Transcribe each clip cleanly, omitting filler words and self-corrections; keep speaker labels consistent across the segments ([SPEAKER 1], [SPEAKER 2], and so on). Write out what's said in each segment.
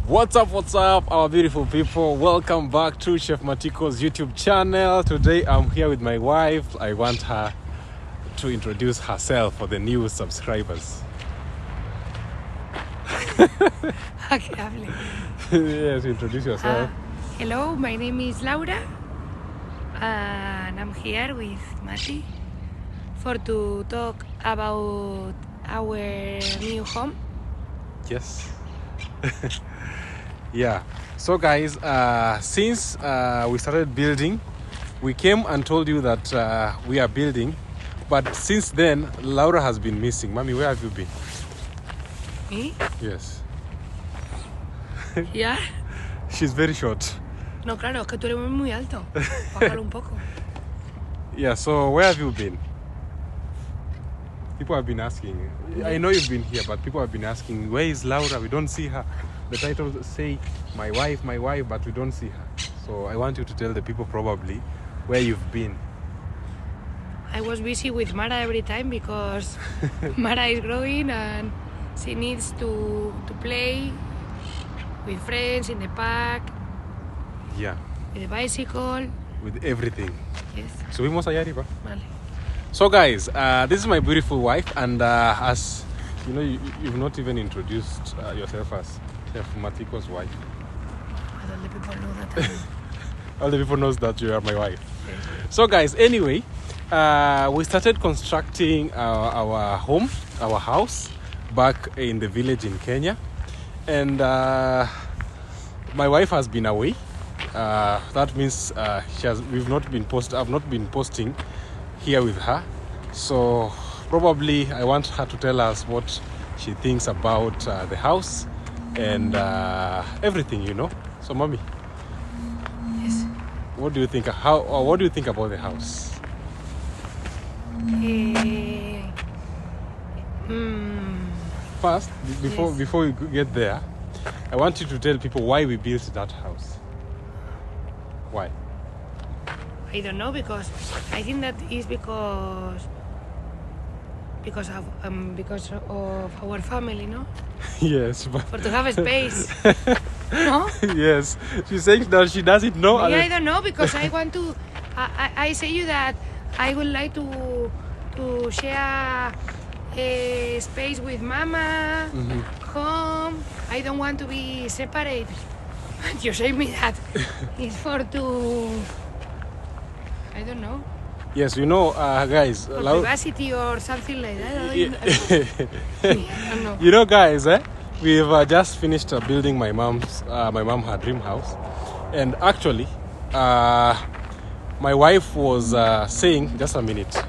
[SPEAKER 1] What's up, our beautiful people? Welcome back to Chef Matiko's YouTube channel. Today I'm here with my wife. I want her to introduce herself for the new subscribers.
[SPEAKER 2] Okay, hable.
[SPEAKER 1] Yes, introduce yourself.
[SPEAKER 2] Hello, my name is Laura, and I'm here with Mati to talk about our new home.
[SPEAKER 1] Yes. Yeah. So guys, since we started building, we came and told you that we are building. But since then, Laura has been missing. Mommy, where have you been?
[SPEAKER 2] Me?
[SPEAKER 1] Yes.
[SPEAKER 2] Yeah.
[SPEAKER 1] She's very short.
[SPEAKER 2] No, claro, es que tú eres muy alto. Bájalo un poco.
[SPEAKER 1] Yeah, so where have you been? People have been asking. I know you've been here, but people have been asking, where is Laura? We don't see her. The titles say, my wife, but we don't see her. So I want you to tell the people probably where you've been.
[SPEAKER 2] I was busy with Mara every time because Mara is growing and she needs to play with friends in the park,
[SPEAKER 1] Yeah,
[SPEAKER 2] with the bicycle.
[SPEAKER 1] with everything.
[SPEAKER 2] Yes.
[SPEAKER 1] Subimos allá arriba.
[SPEAKER 2] Vale.
[SPEAKER 1] So guys, this is my beautiful wife, and as you know, you've not even introduced yourself as Chef Matiko's wife.
[SPEAKER 2] I don't let people know that.
[SPEAKER 1] All the people knows that you are my wife.
[SPEAKER 2] Okay.
[SPEAKER 1] So guys, anyway, we started constructing our home, our house, back in the village in Kenya, and my wife has been away. That means I've not been posting here with her. So probably I want her to tell us what she thinks about the house and everything, you know. So, mommy,
[SPEAKER 2] Yes.
[SPEAKER 1] what do you think? What do you think about the house? First,
[SPEAKER 2] Yes.
[SPEAKER 1] before we get there, I want you to tell people why we built that house. Why?
[SPEAKER 2] I don't know, because I think that is because of our family, no?
[SPEAKER 1] Yes, but
[SPEAKER 2] For to have a space. No?
[SPEAKER 1] yes, she's saying that she doesn't know.
[SPEAKER 2] Yeah, I don't know, because I want to. I say you that I would like to share a space with Mama, home. I don't want to be separate. But you say me that it's for to. I don't know.
[SPEAKER 1] Yes, you know, guys.
[SPEAKER 2] For privacy or something like that. I don't know.
[SPEAKER 1] You know, guys, we've just finished building my mom her dream house, and actually, my wife was saying, just a minute.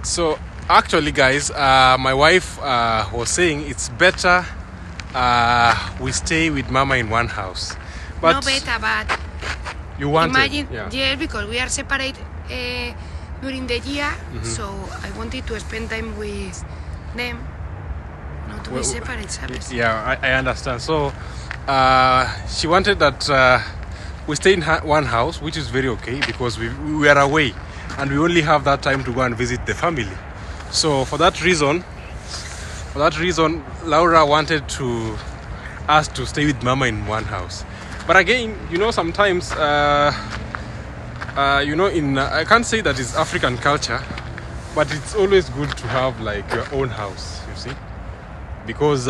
[SPEAKER 1] So actually, guys, my wife was saying it's better we stay with Mama in one house. But
[SPEAKER 2] No better, but
[SPEAKER 1] you want
[SPEAKER 2] imagine,
[SPEAKER 1] yeah.
[SPEAKER 2] yes, because we are separate during the year, so I wanted to spend time with them, not to be separate, ¿sabes?
[SPEAKER 1] Yeah, I understand. So she wanted that we stay in one house, which is very okay because we are away and we only have that time to go and visit the family. So for that reason, Laura wanted us to stay with Mama in one house. But again, you know, sometimes, you know, I can't say that it's African culture, but it's always good to have like your own house, you see, because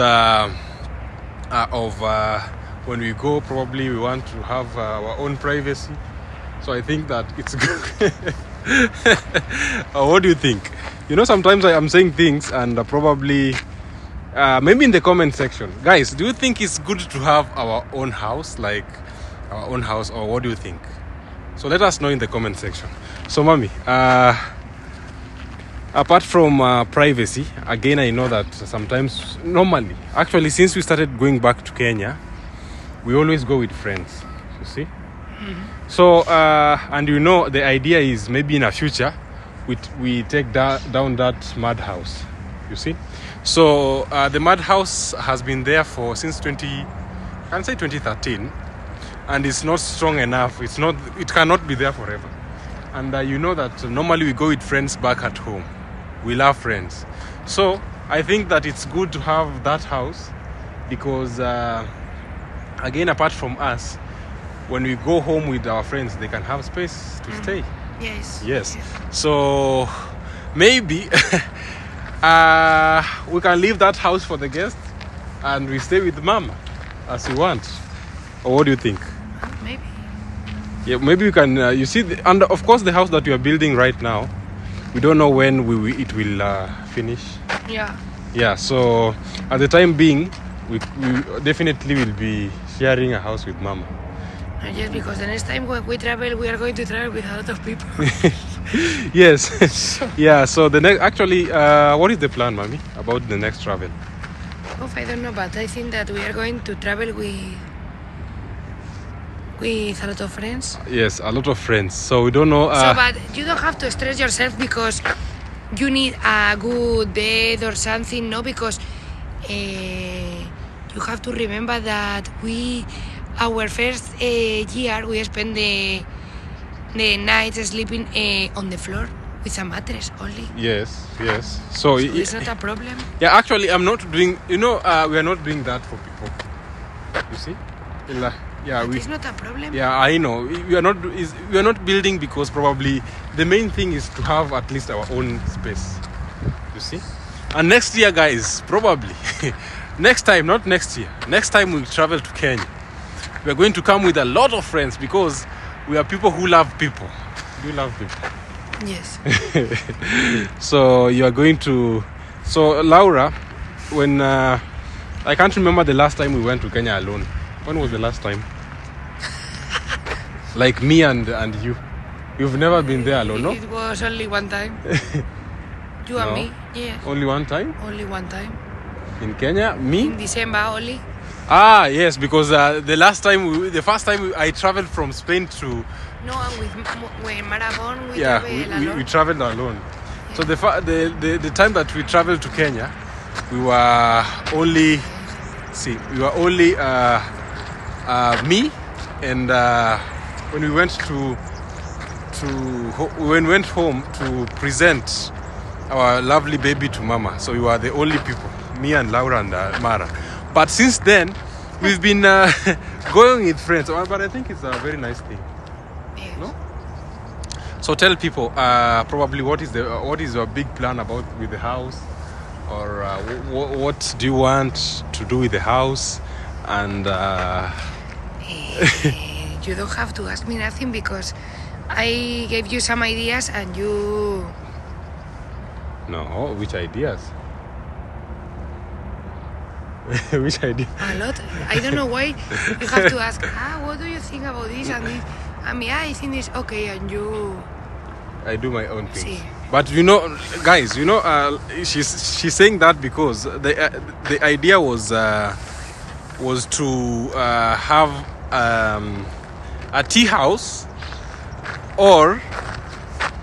[SPEAKER 1] when we go, probably we want to have our own privacy. So I think that it's good. What do you think? You know, sometimes I am saying things and probably maybe in the comment section, guys, do you think it's good to have our own house, or what do you think? So let us know in the comment section. So mommy, apart from privacy, again, I know that sometimes, normally, actually, since we started going back to Kenya, we always go with friends, you see. So and you know, the idea is maybe in the future we take down that mud house, you see. So the mud house has been there since 2013, and it's not strong enough. It cannot be there forever. And you know that normally we go with friends back at home. We love friends. So I think that it's good to have that house because, again, apart from us, when we go home with our friends, they can have space to stay.
[SPEAKER 2] Yes.
[SPEAKER 1] So maybe we can leave that house for the guests and we stay with Mama as we want. Or what do you think?
[SPEAKER 2] Maybe.
[SPEAKER 1] Yeah, maybe we can. You see, and of course, the house that we are building right now, we don't know when it will finish.
[SPEAKER 2] Yeah.
[SPEAKER 1] Yeah. So at the time being, we definitely will be sharing a house with Mama.
[SPEAKER 2] Yes, because the next time when we travel, we are going to travel with a lot of people.
[SPEAKER 1] Yes. Yeah. So the next, actually, what is the plan, Mommy, about the next travel?
[SPEAKER 2] Oh, I don't know, but I think that we are going to travel with a lot of friends.
[SPEAKER 1] Yes, a lot of friends. So we don't know.
[SPEAKER 2] But you don't have to stress yourself because you need a good bed or something, no? Because you have to remember that our first year, we spent the night sleeping on the floor with a mattress only.
[SPEAKER 1] Yes. So
[SPEAKER 2] it's not a problem.
[SPEAKER 1] Yeah, actually, I'm not doing. We are not doing that for people. You see?
[SPEAKER 2] It's not a problem.
[SPEAKER 1] Yeah, I know. We are not building because probably the main thing is to have at least our own space. You see? And next year, guys, probably next time, not next year. Next time we travel to Kenya, we are going to come with a lot of friends because we are people who love people. Do you love people?
[SPEAKER 2] Yes.
[SPEAKER 1] So you are going to. So Laura, when I can't remember the last time we went to Kenya alone. When was the last time? Like me and you. You've never been there alone, no?
[SPEAKER 2] It was only one time. You and me, yes.
[SPEAKER 1] Only one time?
[SPEAKER 2] Only one time.
[SPEAKER 1] In Kenya? Me?
[SPEAKER 2] In December only.
[SPEAKER 1] Ah, yes, because the first time I traveled from Spain to...
[SPEAKER 2] No, when Marathon,
[SPEAKER 1] we traveled alone. Yeah. So the time that we traveled to Kenya, we were only me and when we went went home to present our lovely baby to Mama. So we were the only people, me and Laura and Mara. But since then, we've been going with friends. But I think it's a very nice thing.
[SPEAKER 2] Yes.
[SPEAKER 1] No? So tell people probably what is your big plan with the house, or what do you want to do with the house, and.
[SPEAKER 2] You don't have to ask me nothing because I gave you some ideas and you...
[SPEAKER 1] No, which ideas? Which idea?
[SPEAKER 2] A lot. I don't know why you have to ask, what do you think about this and this? I mean, I think it's okay and you...
[SPEAKER 1] I do my own things.
[SPEAKER 2] Sí.
[SPEAKER 1] But guys, she's saying that because the idea was to have a tea house or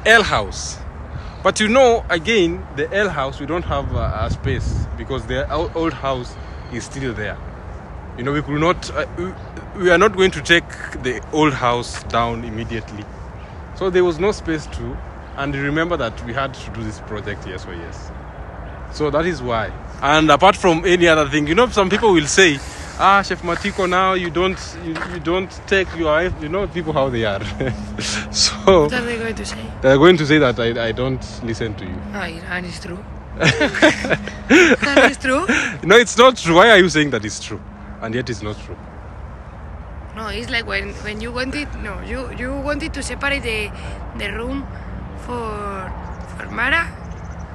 [SPEAKER 1] L house. But again, the L house, we don't have a space because the old house is still there. We could not, we are not going to take the old house down immediately. So there was no space to, and remember that we had to do this project years for years. So that is why. And apart from any other thing, some people will say, Chef Matiko, now you don't take your wife. People how they are. So
[SPEAKER 2] what are they going to say?
[SPEAKER 1] They're going to say that I don't listen to you.
[SPEAKER 2] And it's true. That is true.
[SPEAKER 1] No, it's not true. Why are you saying that it's true? And yet it's not true.
[SPEAKER 2] No, it's like when you wanted. No, you wanted to separate the room for Mara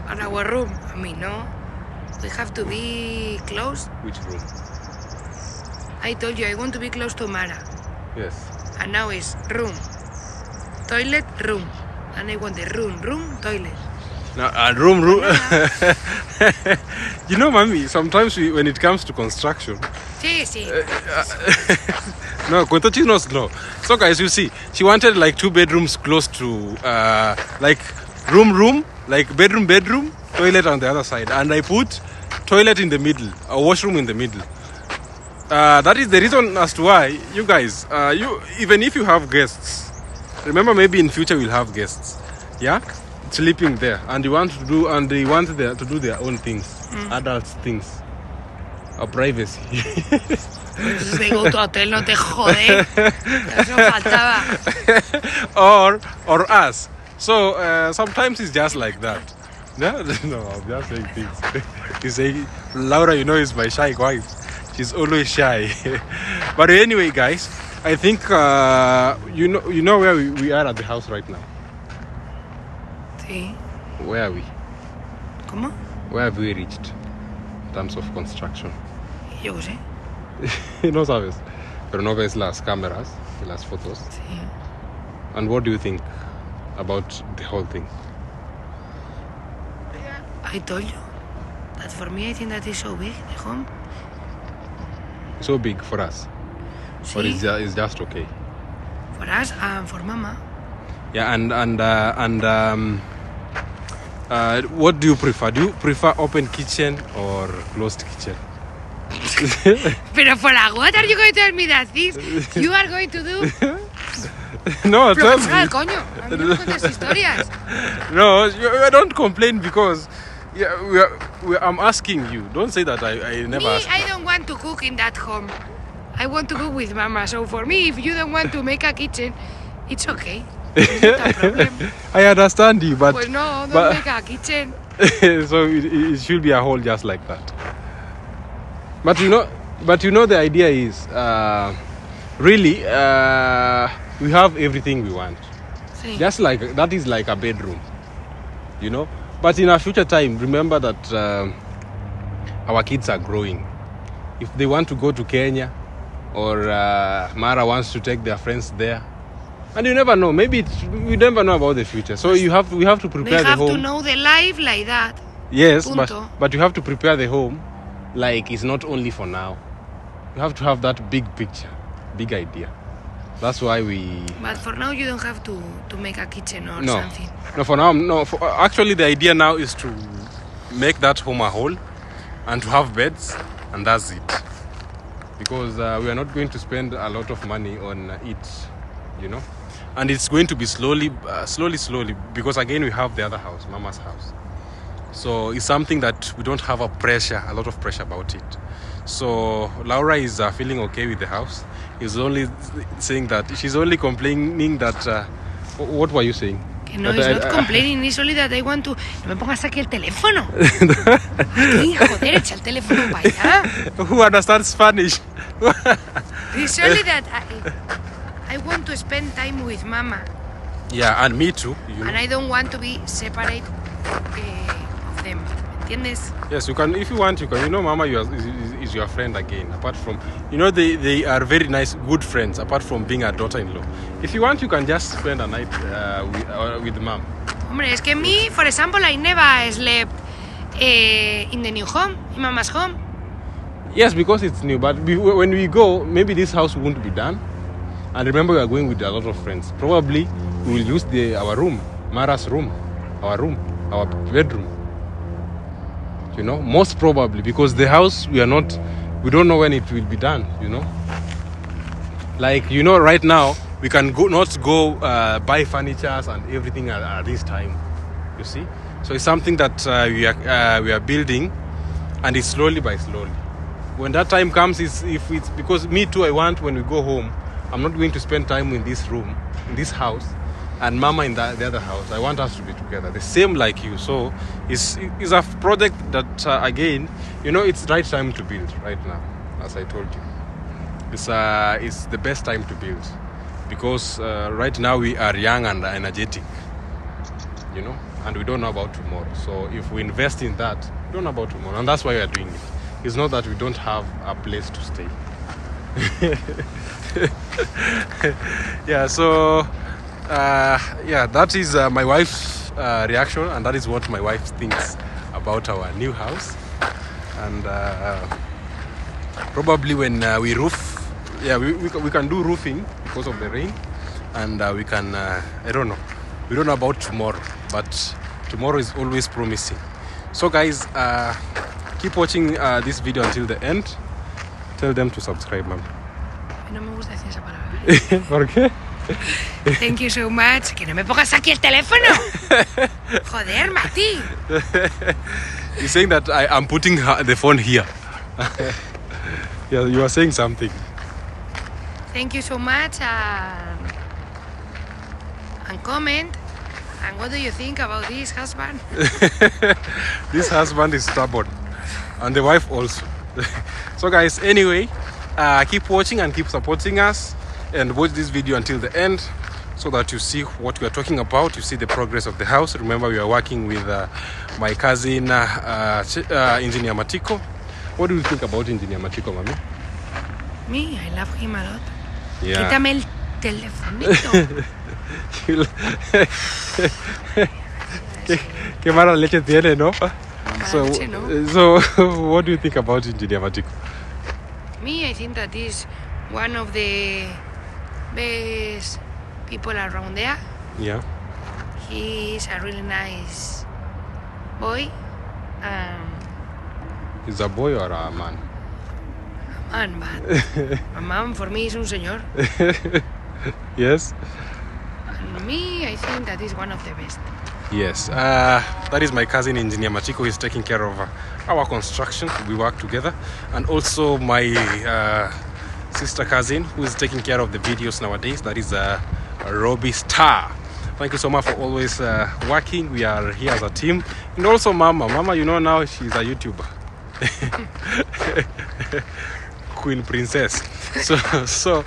[SPEAKER 2] and our room. I mean, no, we have to be close.
[SPEAKER 1] Which room?
[SPEAKER 2] I told you I want to be close to Mara.
[SPEAKER 1] Yes.
[SPEAKER 2] And now it's room, toilet, room, and I want the room, toilet.
[SPEAKER 1] Now, room. Mommy, sometimes when it comes to construction.
[SPEAKER 2] Sí.
[SPEAKER 1] No, Kontochi knows no. So guys, you see, she wanted like 2 bedrooms close to like room, like bedroom, toilet on the other side, and I put toilet in the middle, a washroom in the middle. That is the reason as to why you guys, even if you have guests, remember maybe in future we'll have guests, yeah, sleeping there, and they want to do their own things. adults things. Our privacy.
[SPEAKER 2] Entonces they go to hotel, no te jode. Eso faltaba.
[SPEAKER 1] or us. So sometimes it's just like that. No, I'm just saying things. You say, Laura, you know, is my shy wife. She's always shy. But anyway, guys, I think you know where we are at the house right now.
[SPEAKER 2] Sí.
[SPEAKER 1] Where are we?
[SPEAKER 2] ¿Cómo?
[SPEAKER 1] Where have we reached in terms of construction?
[SPEAKER 2] Yo qué sé.
[SPEAKER 1] No sabes, pero no ves las cámaras y las fotos.
[SPEAKER 2] Sí.
[SPEAKER 1] And what do you think about the whole thing?
[SPEAKER 2] I told you that for me I think that is so big, the home.
[SPEAKER 1] So big for us, or
[SPEAKER 2] Sí.
[SPEAKER 1] it's just okay?
[SPEAKER 2] For us and for mama.
[SPEAKER 1] Yeah, and what do you prefer? Do you prefer open kitchen or closed kitchen?
[SPEAKER 2] Pero for what are you going to tell me that this you are going to do?
[SPEAKER 1] No, tell
[SPEAKER 2] Profesora
[SPEAKER 1] me.
[SPEAKER 2] del coño, a mí no me cuentes historias.
[SPEAKER 1] No, I don't complain because I'm asking you. Don't say that I never
[SPEAKER 2] Me,
[SPEAKER 1] asked.
[SPEAKER 2] I don't want to cook in that home. I want to cook with mama. So for me, if you don't want to make a kitchen, it's okay. It's not a problem.
[SPEAKER 1] I understand you, but
[SPEAKER 2] Pues no, don't
[SPEAKER 1] but-
[SPEAKER 2] make a kitchen.
[SPEAKER 1] so it should be a hole just like that. But you know the idea is really we have everything we want.
[SPEAKER 2] Sí.
[SPEAKER 1] Just like that is like a bedroom, you know. But in a future time, remember that our kids are growing. If they want to go to Kenya, or Mara wants to take their friends there, and you never know. Maybe we never know about the future. So we have to
[SPEAKER 2] They
[SPEAKER 1] prepare the
[SPEAKER 2] have
[SPEAKER 1] home.
[SPEAKER 2] to know the life like that.
[SPEAKER 1] Yes,
[SPEAKER 2] Punto.
[SPEAKER 1] but you have to prepare the home like it's not only for now. You have to have that big picture, big idea. That's why we...
[SPEAKER 2] But for now, you don't have to make a kitchen or
[SPEAKER 1] No.
[SPEAKER 2] something.
[SPEAKER 1] No, for now, no. Actually, the idea now is to make that home a hole and to have beds, and that's it. Because we are not going to spend a lot of money on it, you know. And it's going to be slowly, because again, we have the other house, Mama's house. So it's something that we don't have a lot of pressure about it. So Laura is feeling okay with the house. He's only saying that she's only complaining that. What were you saying?
[SPEAKER 2] Que no,
[SPEAKER 1] That
[SPEAKER 2] it's
[SPEAKER 1] I-
[SPEAKER 2] not complaining, it's only that I want to... No me pongas aquí el teléfono. Aquí, joder, echa el teléfono para allá.
[SPEAKER 1] Who understands Spanish?
[SPEAKER 2] It's only that I want to spend time with mama.
[SPEAKER 1] Yeah, and me too. You know.
[SPEAKER 2] And I don't want to be separate of them. ¿Entiendes?
[SPEAKER 1] Yes, you can. If you want, you can. You know, Mama is your friend again. Apart from, you know, they are very nice, good friends. Apart from being a daughter-in-law. If you want, you can just spend a night with Mom.
[SPEAKER 2] Hombre, es que me, for example, I never slept in the new home, in mama's home.
[SPEAKER 1] Yes, because it's new. But when we go, maybe this house won't be done. And remember, we are going with a lot of friends. Probably we will use our room, Mara's room, our bedroom. You know, most probably, because the house we don't know when it will be done. You know, like, you know, right now we can not go buy furniture and everything at this time. You see, so it's something that we are building, and it's slowly by slowly. When that time comes, if it's because me too, I want when we go home, I'm not going to spend time in this room, in this house, and Mama in the other house. I want us to be together, the same like you. So it's a project that again, you know, it's the right time to build right now, as I told you. It's the best time to build because right now we are young and energetic, you know, and we don't know about tomorrow. So if we invest in that, we don't know about tomorrow, and that's why we are doing it. It's not that we don't have a place to stay. Yeah, so that is my wife's reaction, and that is what my wife thinks about our new house. And probably when we roof, we can do roofing because of the rain, and we can I don't know, we don't know about tomorrow, but tomorrow is always promising. So guys, keep watching this video until the end. Tell them to subscribe, ma'am.
[SPEAKER 2] No me gusta decir esa palabra.
[SPEAKER 1] ¿Por qué?
[SPEAKER 2] Thank you so much. Que no me pongas aquí el teléfono. Joder, Mati.
[SPEAKER 1] He's saying that I'm putting the phone here. Yeah, you are saying something.
[SPEAKER 2] Thank you so much, and comment. And what do you think about this husband?
[SPEAKER 1] This husband is stubborn, and the wife also. So guys, anyway, keep watching and keep supporting us, and watch this video until the end so that you see what we are talking about. You see the progress of the house. Remember, we are working with my cousin Engineer Matiko. What do you think about Engineer Matiko, Mami?
[SPEAKER 2] Me, I love him a lot.
[SPEAKER 1] Yeah.
[SPEAKER 2] Quítame el telefonito.
[SPEAKER 1] Qué mala leche tiene, ¿no? So, what do you think about Engineer Matiko?
[SPEAKER 2] Me, I think that is one of the best people around there.
[SPEAKER 1] Yeah.
[SPEAKER 2] He is a really nice boy.
[SPEAKER 1] Is a boy or a man?
[SPEAKER 2] A man, but a man for me is un señor.
[SPEAKER 1] Yes.
[SPEAKER 2] And me, I think that is one of the best.
[SPEAKER 1] Yes. That is my cousin Engineer Matiko. He's taking care of our construction. We work together. And also my sister cousin who is taking care of the videos nowadays. That is Robbie Star. Thank you so much for always working. We are here as a team. And also Mama. Mama, you know now she's a YouTuber. Queen Princess. So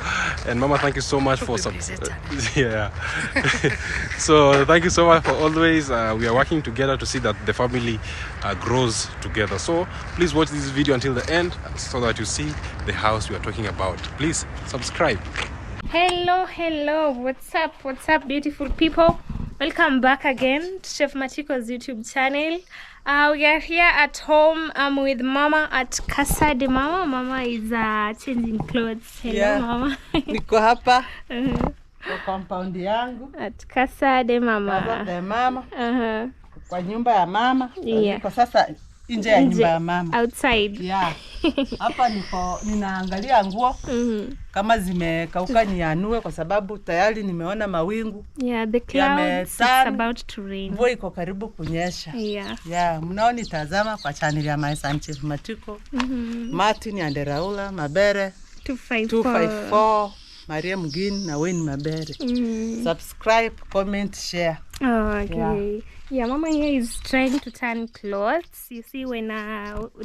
[SPEAKER 1] and Mama, thank you so much for yeah. So thank you so much for always we are working together to see that the family grows together. So please watch this video until the end so that you see the house we are talking about. Please subscribe.
[SPEAKER 3] Hello, what's up beautiful people? Welcome back again to Chef Matiko's YouTube channel. We are here at home. I'm with Mama at Casa de Mama. Mama is changing clothes. Hello, yeah. Mama.
[SPEAKER 4] Niko hapa kwa compound yangu
[SPEAKER 3] at Casa de Mama.
[SPEAKER 4] Casa de Mama. Kwa nyumba ya mama. Yeah. Kwa sasa nje ya nyumba ya mama.
[SPEAKER 3] Outside.
[SPEAKER 4] Yeah. Hapa ninaangalia nguo kama zimekauka nianue kwa sababu tayari nimeona mawingu.
[SPEAKER 3] Yeah, the clouds it's about to rain.
[SPEAKER 4] Mvua iko karibu kunyesha.
[SPEAKER 3] Yeah.
[SPEAKER 4] Yeah, mnaonitazama kwa channel ya My Son Chef Matiko. Martin and Raula Mabere 254 Maria Mugin na Wayne Mabere. Subscribe, comment, share.
[SPEAKER 3] Oh, okay. Yeah, Mama here is trying to turn clothes. You see, when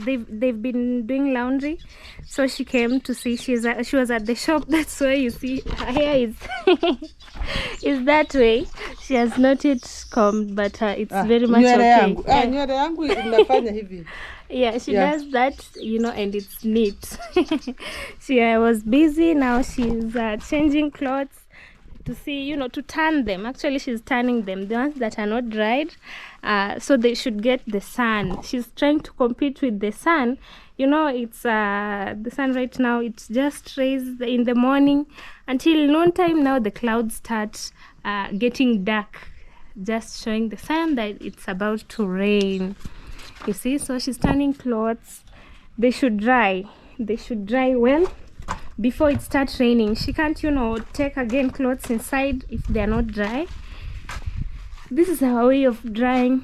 [SPEAKER 3] they've been doing laundry, so she came to see. She was at the shop. That's why you see her hair is is that way. She has not yet combed, but it's very much okay.
[SPEAKER 4] Nywele yangu inafanya hivi.
[SPEAKER 3] Yeah, she does that, you know, and it's neat. She was busy. Now she's changing clothes to see, you know, to turn them. Actually, she's turning them, the ones that are not dried, so they should get the sun. She's trying to compete with the sun. You know, it's the sun right now, it's just raised in the morning until noontime. Now the clouds start getting dark, just showing the sun that it's about to rain. You see, so she's turning clothes. They should dry well before it starts raining. She can't, you know, take again clothes inside if they're not dry. This is our way of drying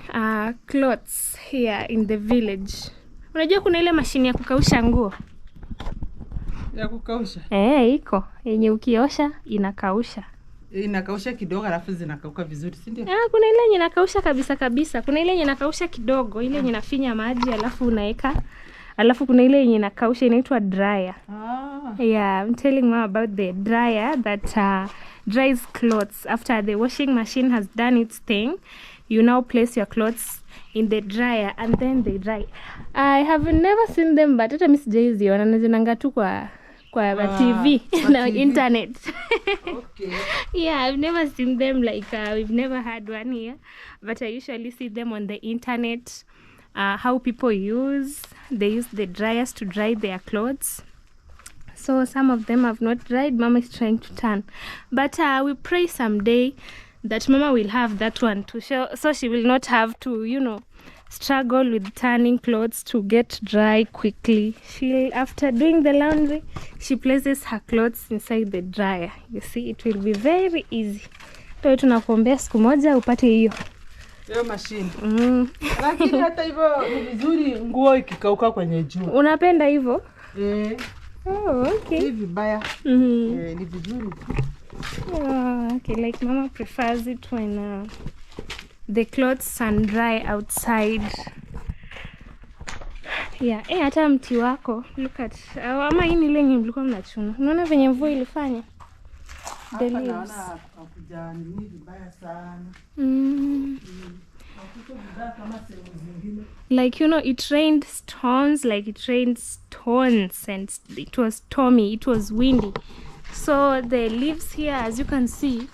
[SPEAKER 3] clothes here in the village. Unajua kuna ile mashine ya kukausha nguo?
[SPEAKER 4] Ya kukausha?
[SPEAKER 3] Iko. Yenye ukiosha inakausha.
[SPEAKER 4] Inakausha kidogo alafu zinakauka vizuri, si ndio?
[SPEAKER 3] Kuna ile yenye inakausha kabisa. Kuna ile yenye inakausha kidogo, ile yenye inafinya maji alafu unaeka. Alafu kuna ile yenye inakausha inaitwa dryer. Yeah, I'm telling Mama about the dryer that dries clothes. After the washing machine has done its thing, you now place your clothes in the dryer and then they dry. I have never seen them, but hata mimi sijaiziona, nazinanga tu kwa TV na internet.
[SPEAKER 4] Okay.
[SPEAKER 3] Yeah, I've never seen them, like we've never had one here, but I usually see them on the internet. How people they use the dryers to dry their clothes. So some of them have not dried. Mama is trying to turn, but we pray someday that Mama will have that one to show, so she will not have to, you know, struggle with turning clothes to get dry quickly. After doing the laundry, she places her clothes inside the dryer. You see, it will be very easy. Tunakuombea siku moja upate hiyo.
[SPEAKER 4] Hiyo mashine. Lakini hata hivyo ni vizuri nguo ikikauka kwenye jua.
[SPEAKER 3] Unapenda hivyo?
[SPEAKER 4] Oh,
[SPEAKER 3] okay.
[SPEAKER 4] Ni vibaya. Ni vizuri.
[SPEAKER 3] Okay, like Mama prefers it when the clothes sun dry outside. Yeah, hata mti wako, look at. Ama hii ni ile yenye mlikuwa mnachuna. Unaona venye mvua ilifanya? The leaves.
[SPEAKER 4] Naona hakuja ni vibaya sana.
[SPEAKER 3] Like, you know, it rained stones, and it was stormy, it was windy. So the leaves here, as you can see,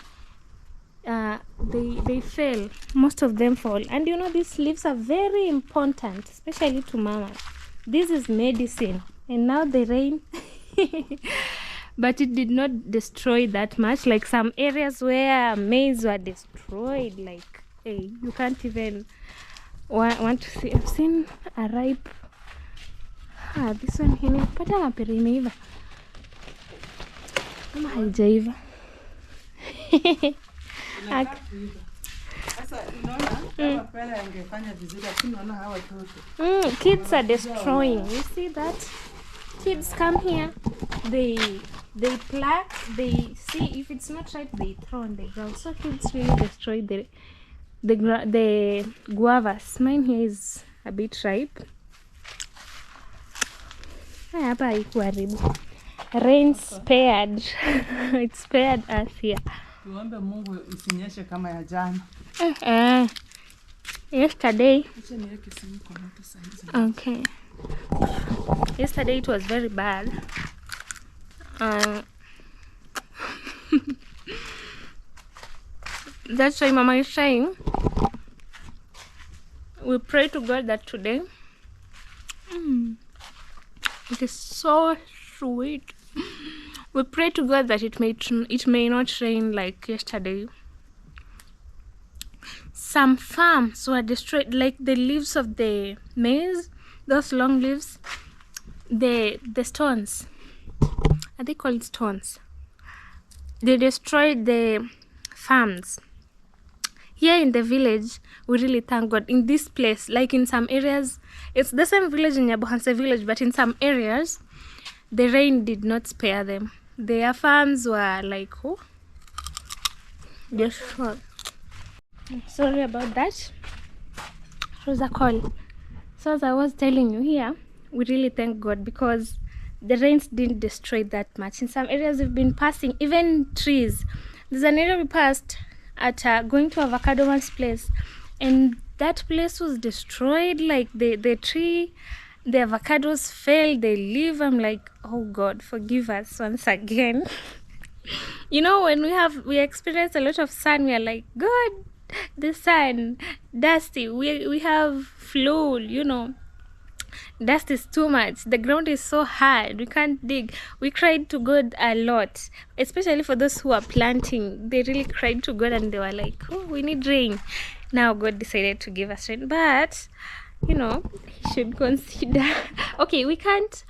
[SPEAKER 3] they fell. Most of them fall. And you know, these leaves are very important, especially to Mama. This is medicine. And now the rain, but it did not destroy that much. Like some areas where maize were destroyed, like, hey, you can't even want to see. I've seen a ripe. This one here. Pata mapera imeiva. Kama haijaiva. Kids are destroying. You see that? Kids come here, they pluck, they see if it's not right, they throw on the ground. So kids really destroy the guavas. Mine here is a bit ripe. Hapa haikuharibu. Rain spared. It spared us here.
[SPEAKER 4] Tuombe Mungu isinyeshe kama ya jana.
[SPEAKER 3] Yesterday. Okay. Yesterday it was very bad. That's why Mama is saying we pray to God that today it is so sweet. We pray to God that it may not rain like yesterday. Some farms were destroyed, like the leaves of the maize, those long leaves, the stones. Are they called stones? They destroyed the farms. Here in the village, we really thank God. In this place, like in some areas, it's the same village in Nyabohanse village, but in some areas, the rain did not spare them. Their farms were like, destroyed. Sorry about that. It was a call. So as I was telling you here, we really thank God because the rains didn't destroy that much. In some areas we've been passing, even trees. There's an area we passed at going to Avocado Man's place, and that place was destroyed. Like the tree, the avocados fell, they leave. I'm like, oh God, forgive us once again. You know, when we experience a lot of sun, we are like, God, the sun, dusty, we have flood, you know, dust is too much, the ground is so hard, we can't dig. We cried to God a lot, especially for those who are planting. They really cried to God and they were like, oh, we need rain. Now God decided to give us rain, but you know, he should consider. Okay, we can't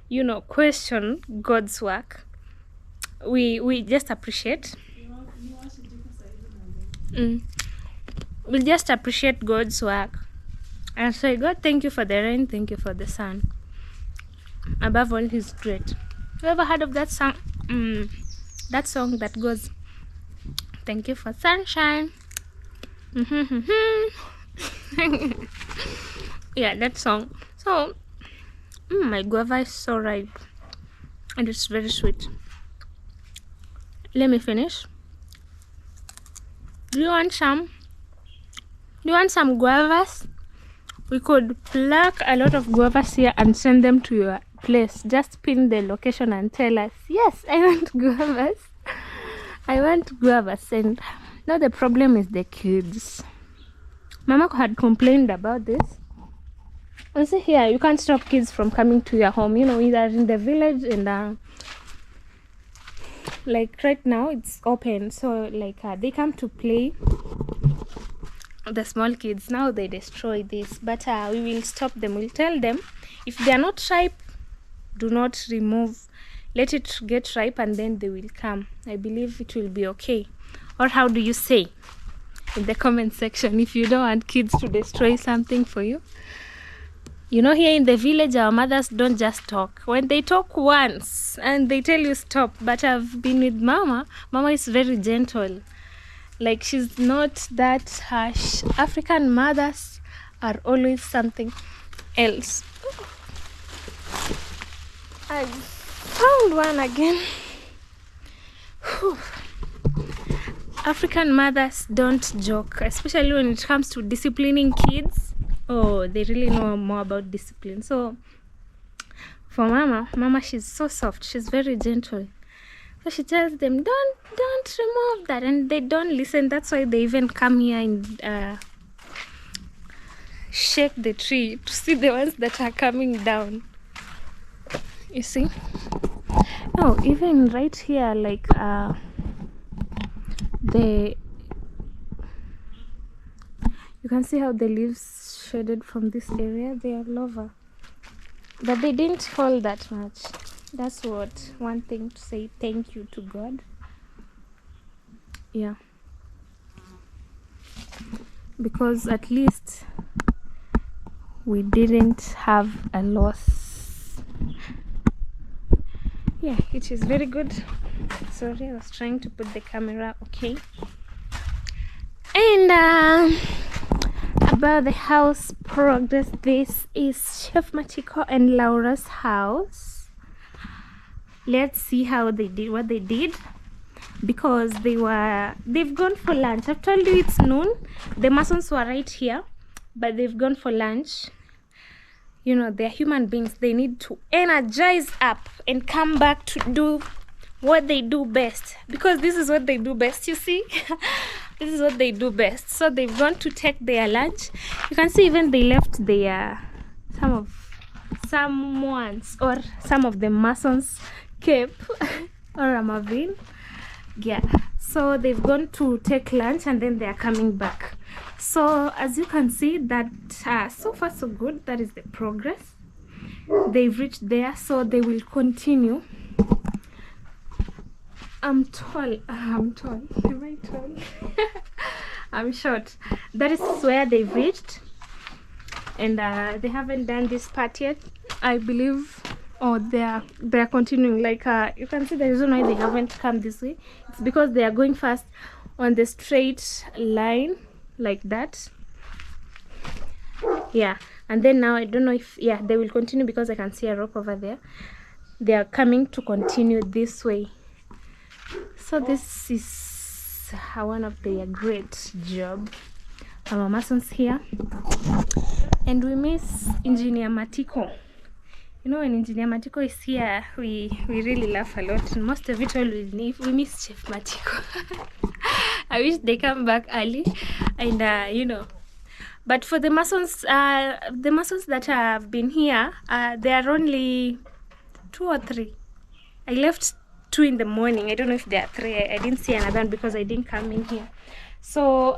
[SPEAKER 3] you know, question God's work. We just appreciate. We just appreciate God's work and say, God, thank you for the rain, thank you for the sun. Above all, He's great. You ever heard of that song? That song that goes, thank you for sunshine. Yeah, that song. So, my guava is so ripe and it's very sweet. Let me finish. Do you want some? Do you want some guavas? We could pluck a lot of guavas here and send them to your place. Just pin the location and tell us, yes, I want guavas. I want guavas. And now the problem is the kids. Mama had complained about this. And see here, you can't stop kids from coming to your home. You know, either in the village and like right now it's open, so like they come to play. The small kids now, they destroy this, but we will stop them. We'll tell them if they are not ripe, do not remove, let it get ripe and then they will come. I believe it will be okay. Or how do you say? in the comment section if you don't want kids to destroy something for you. You know, here in the village, our mothers don't just talk. When they talk once and they tell you stop, but I've been with Mama. Mama is very gentle. Like, she's not that harsh. African mothers are always something else. I found one again. Whew. African mothers don't joke, especially when it comes to disciplining kids. Oh, they really know more about discipline. So for Mama, she's so soft. She's very gentle. So she tells them, don't remove that, and they don't listen. That's why they even come here and shake the tree to see the ones that are coming down. You see? No, even right here, like you can see how the leaves shaded from this area. They are lava, but they didn't fall that much. That's what one thing to say thank you to God. Yeah, because at least we didn't have a loss. Yeah, it is very good. Sorry, I was trying to put the camera okay. And about the house progress, this is Chef Matiko and Laura's house. Let's see how they did what they did, because they've gone for lunch. I've told you it's noon. The Masons were right here, but they've gone for lunch. You know, they're human beings. They need to energize up and come back to do what they do best, because this is what they do best, you see. This is what they do best. So they've gone to take their lunch. You can see even they left their some of the Masons cape or a mavin. Yeah, so they've gone to take lunch and then they are coming back. So as you can see, that so far so good. That is the progress. They've reached there, so they will continue. I'm tall. Am I tall? I'm short. That is where they've reached, and they haven't done this part yet, I believe. Oh, they're continuing. Like you can see, the reason why they haven't come this way, it's because they are going fast on the straight line like that. Yeah, and then now I don't know if they will continue, because I can see a rope over there. They are coming to continue this way. So this is one of their great job. Our Masons here, and we miss Engineer Matiko. You know, when Engineer Matiko is here, we really laugh a lot. And most of it all we miss Chef Matiko. I wish they come back early, and you know. But for the Masons that have been here, there are only 2 or 3. I left 2 in the morning. I don't know if there are 3. I didn't see another one because I didn't come in here. So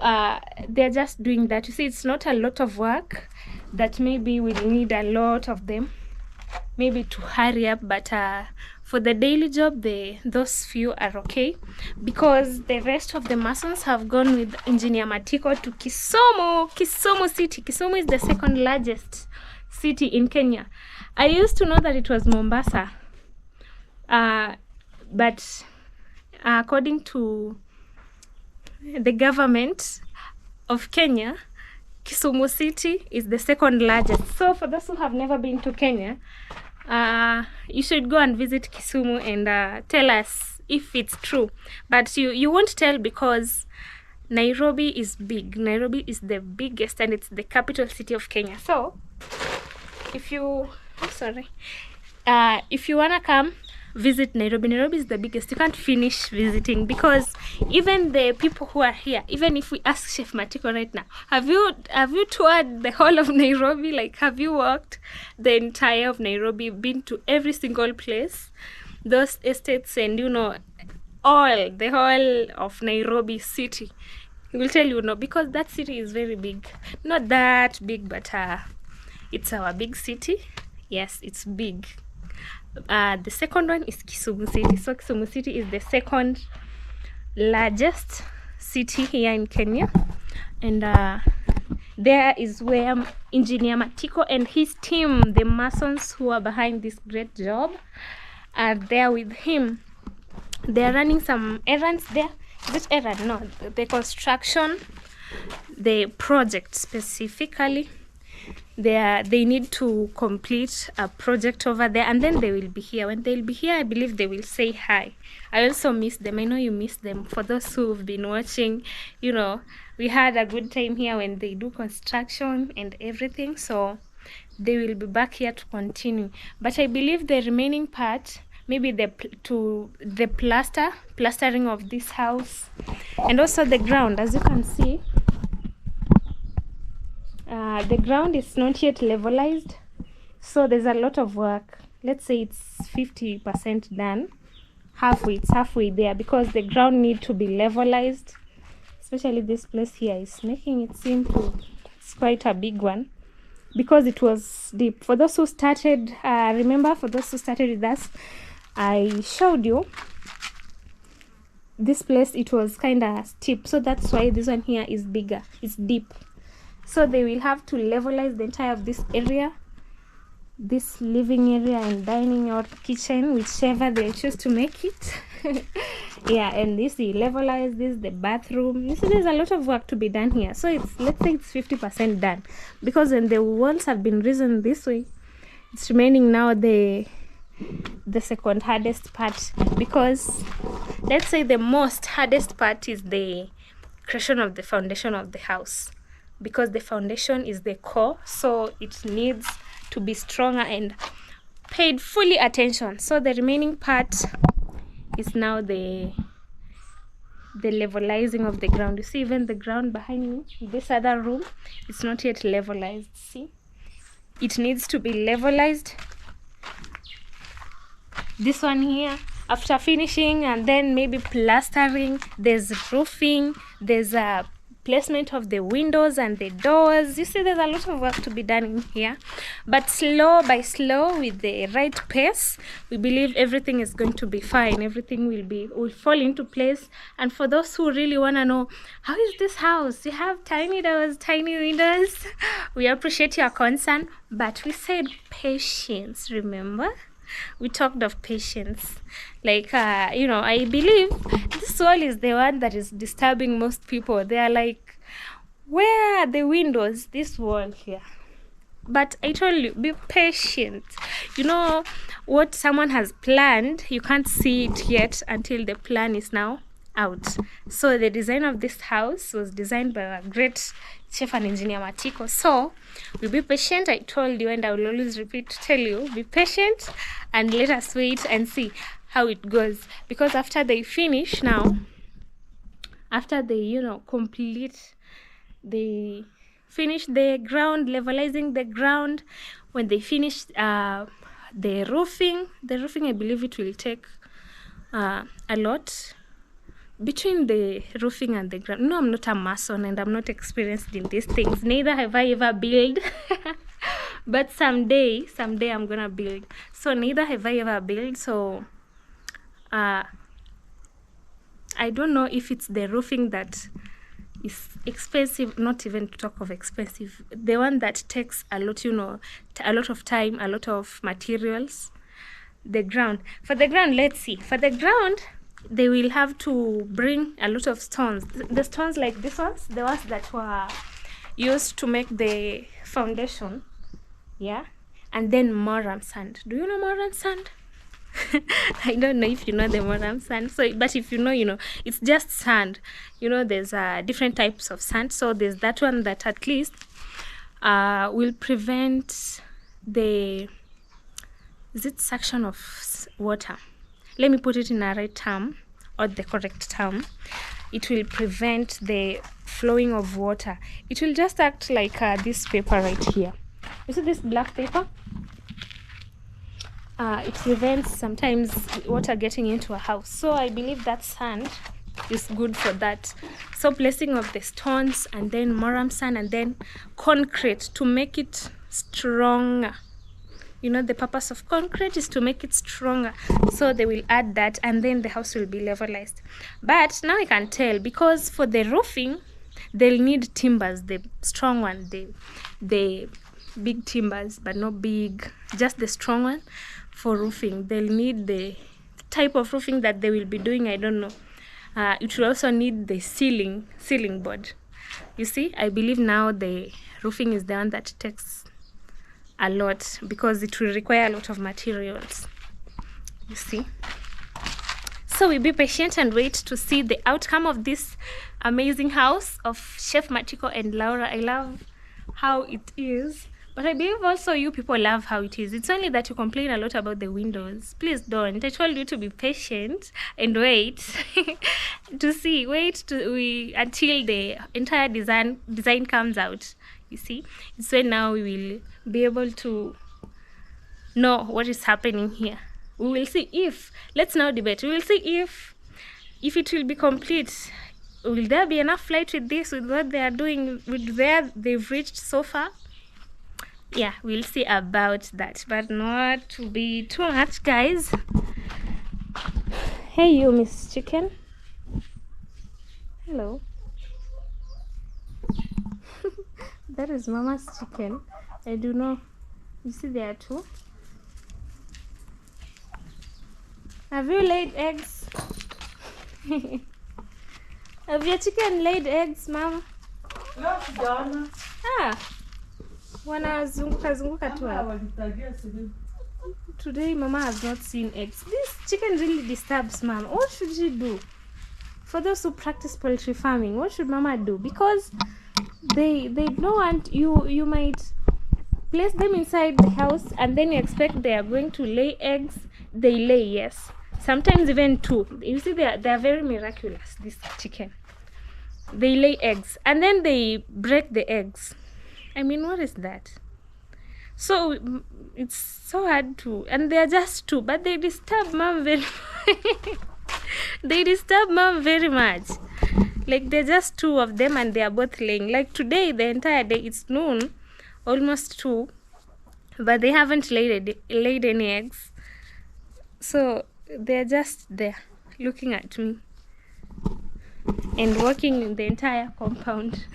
[SPEAKER 3] they're just doing that. You see, it's not a lot of work that maybe we'll need a lot of them, maybe to hurry up, but for the daily job, those few are okay, because the rest of the Masons have gone with Engineer Matiko to Kisumu City. Kisumu is the second largest city in Kenya. I used to know that it was Mombasa, but according to the government of Kenya, Kisumu City is the second largest. So for those who have never been to Kenya, you should go and visit Kisumu and tell us if it's true. But you won't tell, because Nairobi is big. Nairobi is the biggest, and it's the capital city of Kenya. So if you wanna come visit Nairobi, Nairobi is the biggest. You can't finish visiting, because even the people who are here, even if we ask Chef Matiko right now, have you toured the whole of Nairobi? Like, have you walked the entire of Nairobi, been to every single place, those estates, and you know, the whole of Nairobi city? He will tell you no, because that city is very big. Not that big, but it's our big city. Yes, it's big. The second one is Kisumu City. So Kisumu City is the second largest city here in Kenya. And there is where Engineer Matiko and his team, the masons who are behind this great job, are there with him. They are running some errands there. Is it errand? No, the construction, the project specifically. They need to complete a project over there, and then they will be here. When they'll be here, I believe they will say hi. I also miss them. I know you miss them. For those who've been watching, you know, we had a good time here when they do construction and everything, so they will be back here to continue. But I believe the remaining part, maybe the plastering of this house, and also the ground. As you can see, the ground is not yet levelized, so there's a lot of work. Let's say it's 50% done. It's halfway there, because the ground need to be levelized. Especially this place here is making it seem it's quite a big one, because it was deep. For those who started, remember, for those who started with us, I showed you this place. It was kind of steep, so that's why this one here is bigger. It's deep, so they will have to levelize the entire of this area, this living area and dining or kitchen, whichever they choose to make it. Yeah, and this you levelize this, the bathroom. You see, there's a lot of work to be done here. So it's, let's say it's 50% done, because when the walls have been risen this way, it's remaining now the second hardest part, because let's say the most hardest part is the creation of the foundation of the house, because the foundation is the core, so it needs to be stronger and paid fully attention. So the remaining part is now the levelizing of the ground. You see, even the ground behind me, this other room, it's not yet levelized. See, it needs to be levelized. This one here, after finishing and then maybe plastering, there's roofing, there's a placement of the windows and the doors. You see, there's a lot of work to be done in here, but slow by slow, with the right pace, we believe everything is going to be fine. Everything will fall into place. And for those who really want to know, how is this house? You have tiny doors, tiny windows. We appreciate your concern, but we said patience. Remember, we talked of patience. Like, you know, I believe this wall is the one that is disturbing most people. They are like, where are the windows? This wall here. But I told you, be patient. You know, what someone has planned, you can't see it yet until the plan is now out. So the design of this house was designed by a great chef and engineer, Matiko. So we'll be patient. I told you, and I will always repeat to tell you, be patient and let us wait and see how it goes. Because after they finish now, after they, you know, they finish the ground, levelizing the ground, when they finish the roofing, I believe it will take a lot. Between the roofing and the ground, no, I'm not a mason and I'm not experienced in these things. Neither have I ever built. But someday I'm gonna build. So neither have I ever built. So I don't know if it's the roofing that is expensive. Not even to talk of expensive. The one that takes a lot, you know, a lot of time, a lot of materials. The ground. For the ground, let's see. For the ground, they will have to bring a lot of stones. The stones like these ones, the ones that were used to make the foundation. Yeah. And then Moram sand. Do you know Moram sand? I don't know if you know the Moram sand. So, but if you know, you know, it's just sand. You know, there's different types of sand. So there's that one that at least will prevent the suction of water. Let me put it in a right term, or the correct term. It will prevent the flowing of water. It will just act like this paper right here. You see this black paper? It prevents sometimes water getting into a house. So I believe that sand is good for that. So placing of the stones, and then Moram sand, and then concrete to make it stronger. You know, the purpose of concrete is to make it stronger. So they will add that, and then the house will be levelized. But now I can tell, because for the roofing, they'll need timbers, the strong one, the big timbers, but not big, just the strong one for roofing. They'll need the type of roofing that they will be doing, I don't know. It will also need the ceiling board. You see, I believe now the roofing is the one that takes a lot, because it will require a lot of materials, you see. So we be patient and wait to see the outcome of this amazing house of Chef Matiko and Laura. I love how it is, but I believe also you people love how it is. It's only that you complain a lot about the windows. Please don't. I told you to be patient and wait to see. Until the entire design comes out. You see, it's when now we will be able to know what is happening here. We will see if, let's now debate, we will see if it will be complete. Will there be enough light with this, with what they are doing, with where they've reached so far? Yeah, we'll see about that, but not to be too much, guys. Hey you, Miss Chicken. Hello. That is Mama's chicken. I do know. You see there are two. Have you laid eggs? Have your chicken laid eggs, Mama?
[SPEAKER 4] No, Donna.
[SPEAKER 3] Wanazunguka tu hapa. Today Mama has not seen eggs. This chicken really disturbs Mama. What should she do? For those who practice poultry farming, what should Mama do? Because they don't want you might place them inside the house and then you expect they are going to lay eggs. They lay, yes. Sometimes even two. You see, they are very miraculous, this chicken. They lay eggs and then they break the eggs. I mean, what is that? So it's so hard to, and they are just two, but they disturb Mom very they disturb Mom very much. Like, they're just two of them and they are both laying. Like today, the entire day, it's noon, almost 2, but they haven't laid any eggs. So they're just there looking at me and walking in the entire compound.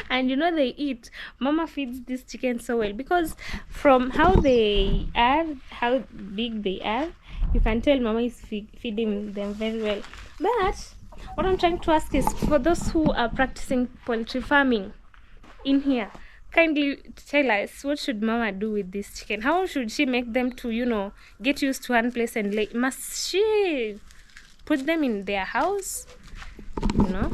[SPEAKER 3] And you know, they eat. Mama feeds this chicken so well, because from how they are, how big they are, you can tell Mama is feeding them very well. But what I'm trying to ask is, for those who are practicing poultry farming in here, kindly tell us, what should Mama do with this chicken? How should she make them to, you know, get used to one place and lay? Must she put them in their house? You know?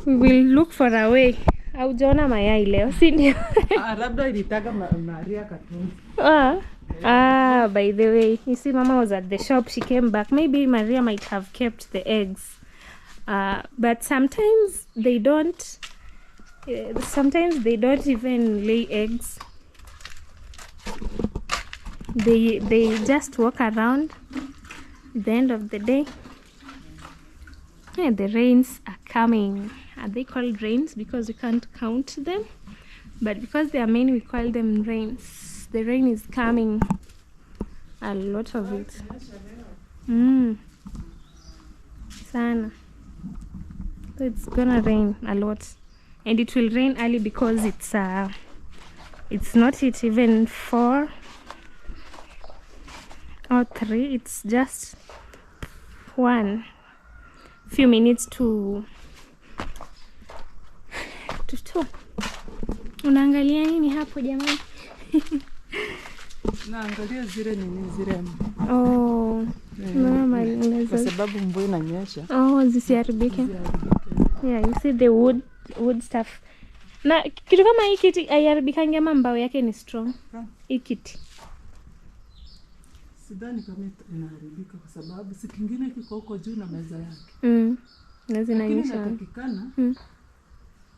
[SPEAKER 3] We will look for a way. Haujaona mayai leo, si ndio?
[SPEAKER 4] Labda ilitaka Maria katunzi.
[SPEAKER 3] By the way, you see, Mama was at the shop. She came back. Maybe Maria might have kept the eggs. But sometimes they don't. Sometimes they don't even lay eggs. They just walk around at the end of the day. Yeah, the rains are coming. Are they called rains because we can't count them? But because they are many, we call them rains. The rain is coming. A lot of it. Sana. So it's gonna rain a lot. And it will rain early because it's not yet even 4 or 3. It's just 1 few minutes to 2. Unaangalia nini hapo jamani?
[SPEAKER 4] Naangalia zile zile.
[SPEAKER 3] Mama,
[SPEAKER 4] kwa sababu mvua inanyesha.
[SPEAKER 3] Zisiharibike. Yeah, you see the wood stuff. Na kitu kama hii kiti haiharibikanga, mbao yake ni strong. Hii kiti.
[SPEAKER 4] Sidhani kama inaharibika kwa sababu si kingine kiko huko juu na meza yake.
[SPEAKER 3] Na zinanyesha.
[SPEAKER 4] Natakikana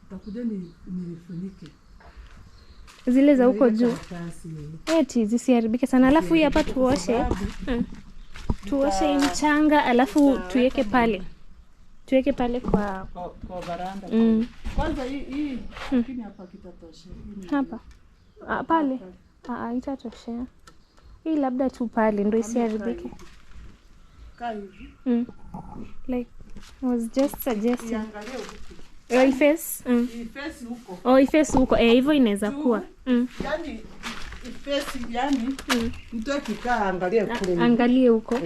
[SPEAKER 4] utakuja nifunike.
[SPEAKER 3] Zile za huko juu. Eti zisiharibike sana. Alafu hii hapa tuoshe. Tuoshe mchanga alafu tuweke pale. Tuweke pale kwa
[SPEAKER 4] baranda. Kwanza hii lakini hapa kitatosha.
[SPEAKER 3] Hapa. Pale. Itatosha. Hii labda tu pale ndio isiharibike.
[SPEAKER 4] Kai hivi.
[SPEAKER 3] Like I was just suggesting.
[SPEAKER 4] Iangalie huku.
[SPEAKER 3] Iface.
[SPEAKER 4] Iface huko.
[SPEAKER 3] Oh, iface huko. Hivyo inaweza kuwa.
[SPEAKER 4] Yaani iface yani mtu akikaa angalie kule.
[SPEAKER 3] Angalie huko.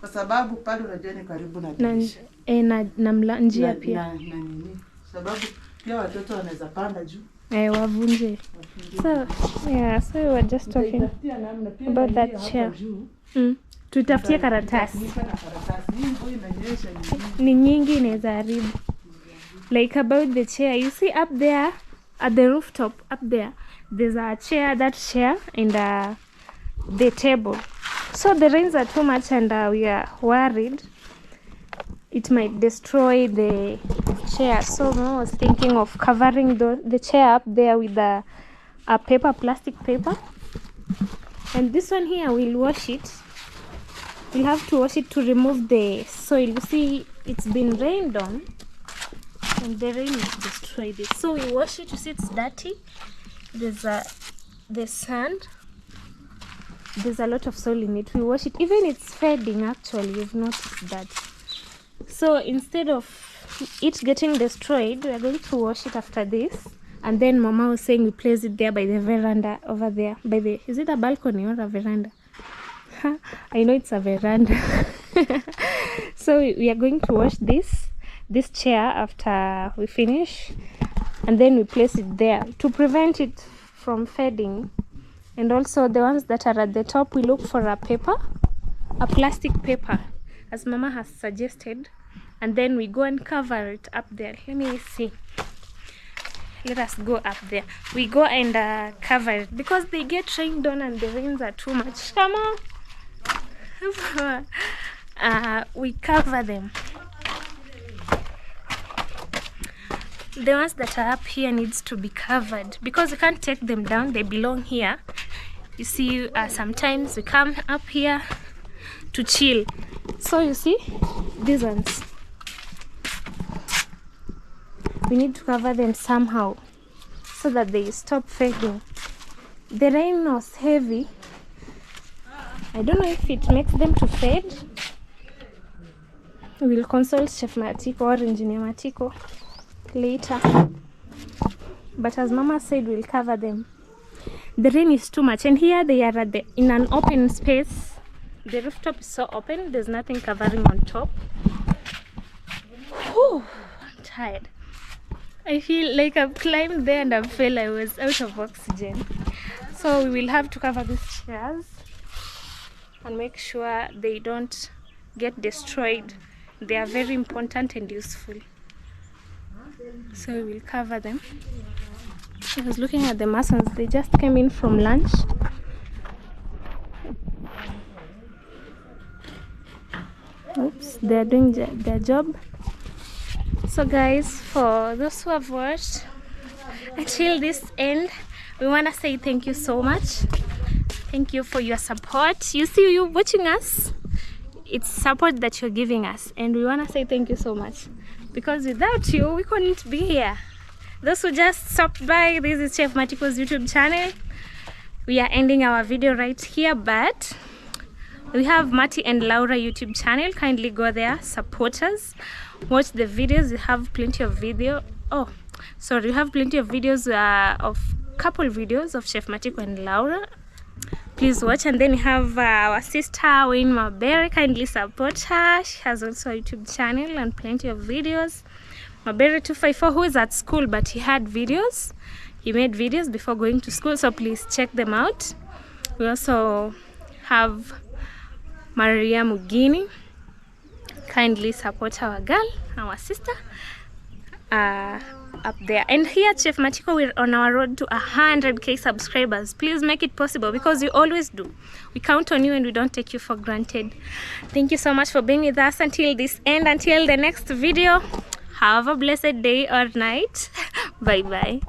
[SPEAKER 4] Kwa sababu pale unajua ni karibu na dirisha.
[SPEAKER 3] Na njia pia.
[SPEAKER 4] Na nini? Sababu pia watoto wanaweza panda juu.
[SPEAKER 3] Wavunje. So we were just talking about that chair. Tutafutie karatasi. Ni nyingi inaweza haribu. Like about the chair, you see up there at the rooftop up there, there's a chair, that chair, and the table. So the rains are too much, and we are worried it might destroy the chair. So I was thinking of covering the chair up there with a paper, plastic paper. And this one here, we'll wash it. We'll have to wash it to remove the soil. You see, it's been rained on, and the rain has destroyed it. So we wash it. You see, it's dirty. There's the sand. There's a lot of soil in it. We wash it. Even it's fading, actually. You've noticed that. So instead of it getting destroyed, we are going to wash it after this. And then Mama was saying we place it there by the veranda over there. Is it a balcony or a veranda? I know it's a veranda. So we are going to wash this chair after we finish, and then we place it there to prevent it from fading. And also the ones that are at the top, we look for a paper, a plastic paper, as Mama has suggested, and then we go and cover it up there. Let me see. Let us go up there. We go and cover it because they get rained on and the rains are too much. Come on. We cover them. The ones that are up here needs to be covered because we can't take them down. They belong here. You see, sometimes we come up here to chill. So you see, these ones, we need to cover them somehow so that they stop fading. The rain was heavy. I don't know if it makes them to fade. We will consult Chef Matiko or Engineer Matiko later. But as Mama said, we'll cover them. The rain is too much, and here they are in an open space. The rooftop is so open, there's nothing covering on top. Whew, I'm tired. I feel like I've climbed there and I felt I was out of oxygen. So we will have to cover these chairs and make sure they don't get destroyed. They are very important and useful. So we will cover them. I was looking at the masons. They just came in from lunch. Oops, they are doing their job. So guys, for those who have watched until this end, we want to say thank you so much. Thank you for your support. You see, you watching us, it's support that you're giving us, and we want to say thank you so much, because without you we couldn't be here. Those who just stopped by, this is Chef Matiko's YouTube channel. We are ending our video right here, but we have Mati and Laura YouTube channel. Kindly go there, support us, watch the videos. We have plenty of video. We have plenty of videos, of couple videos of Chef Matiko and Laura. Please watch. And then we have our sister Wayne Mabere. Kindly support her. She has also a YouTube channel and plenty of videos. Mabere 254, who is at school, but he had videos. He made videos before going to school, so please check them out. We also have Maria Mugini. Kindly support our girl, our sister, up there. And here at Chef Matiko, we're on our road to 100k subscribers. Please make it possible, because you always do. We count on you and we don't take you for granted. Thank you so much for being with us until this end. Until the next video, have a blessed day or night. Bye bye.